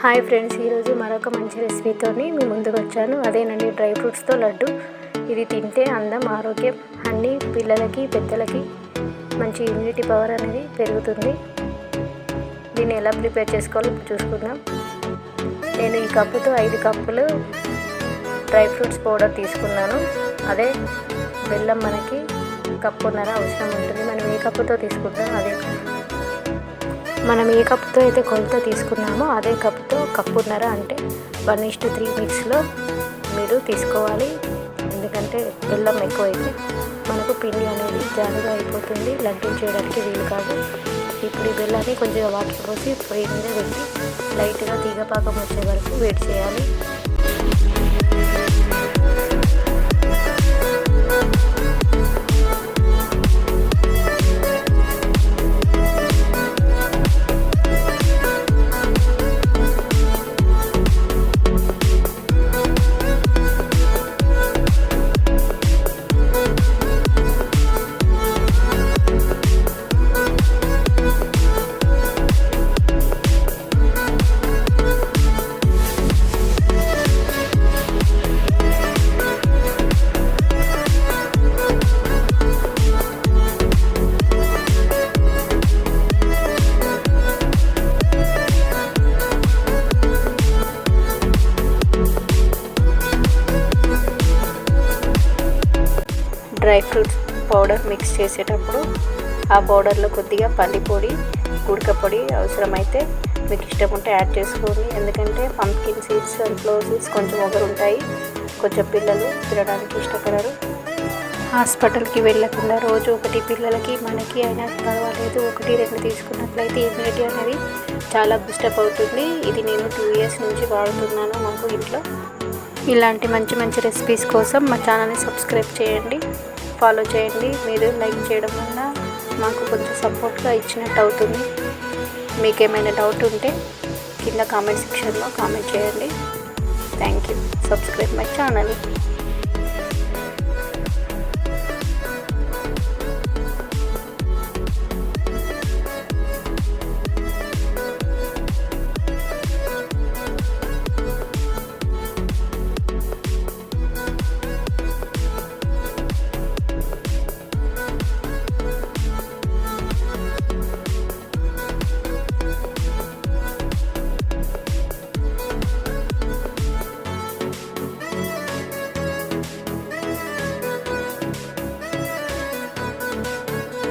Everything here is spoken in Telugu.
హాయ్ ఫ్రెండ్స్, ఈరోజు మరొక మంచి రెసిపీతో మీ ముందుకు వచ్చాను. అదేనండి డ్రై ఫ్రూట్స్తో లడ్డు. ఇది తింటే అందం, ఆరోగ్యం అన్నీ పిల్లలకి పెద్దలకి మంచి ఇమ్యూనిటీ పవర్ అనేది పెరుగుతుంది. దీన్ని ఎలా ప్రిపేర్ చేసుకోవాలో చూసుకుందాం. నేను ఈ కప్పుతో 5 కప్పులు డ్రై ఫ్రూట్స్ పౌడర్ తీసుకున్నాను. అదే బెల్లం మనకి కప్పున్నర అవసరం ఉంటుంది. మనం ఏ కప్పుతో తీసుకుంటాం మనం ఏ కప్పుతో అయితే కొలత తీసుకున్నామో అదే కప్పుతో కప్పున్నర అంటే 1:3 మిక్స్లో మీరు తీసుకోవాలి. ఎందుకంటే బెల్లం ఎక్కువైతే మనకు పిండి అనేది జారుగా అయిపోతుంది, లడ్డూలు చేయడానికి వీలు కాదు. ఇప్పుడు ఈ బెల్లాన్ని కొంచెం వాటర్ పోసి పొయ్యి మీద పెట్టి లైట్గా తీగపాకం వచ్చే వరకు వేడి చేయాలి. డ్రై ఫ్రూట్స్ పౌడర్ మిక్స్ చేసేటప్పుడు ఆ పౌడర్లో కొద్దిగా పల్లి పొడి, ఉడక పొడి అవసరమైతే మీకు ఇష్టం ఉంటే యాడ్ చేసుకోండి. ఎందుకంటే పంప్కిన్ సీడ్స్, సన్ఫ్లవర్ సీడ్స్ కొంచెం ఉంటాయి, కొంచెం పిల్లలు తినడానికి ఇష్టపడరు. హాస్పిటల్కి వెళ్ళకుండా రోజు ఒకటి పిల్లలకి మనకి అయినా పర్వాలేదు 1-2 తీసుకున్నట్లయితే ఇమ్యూనిటీ అనేది చాలా బూస్టప్ అవుతుంది. ఇది నేను 2 ఇయర్స్ నుంచి వాడుతున్నాను మాకు ఇంట్లో. ఇలాంటి మంచి రెసిపీస్ కోసం మా ఛానల్ని సబ్స్క్రైబ్ చేయండి, ఫాలో చేయండి. మీరు లైక్ చేయడం వల్ల మాకు కొంచెం సపోర్ట్గా ఇచ్చినట్టు అవుతుంది. మీకు ఏమైనా డౌట్ ఉంటే కింద కామెంట్ సెక్షన్లో కామెంట్ చేయండి. Thank you. Subscribe my channel.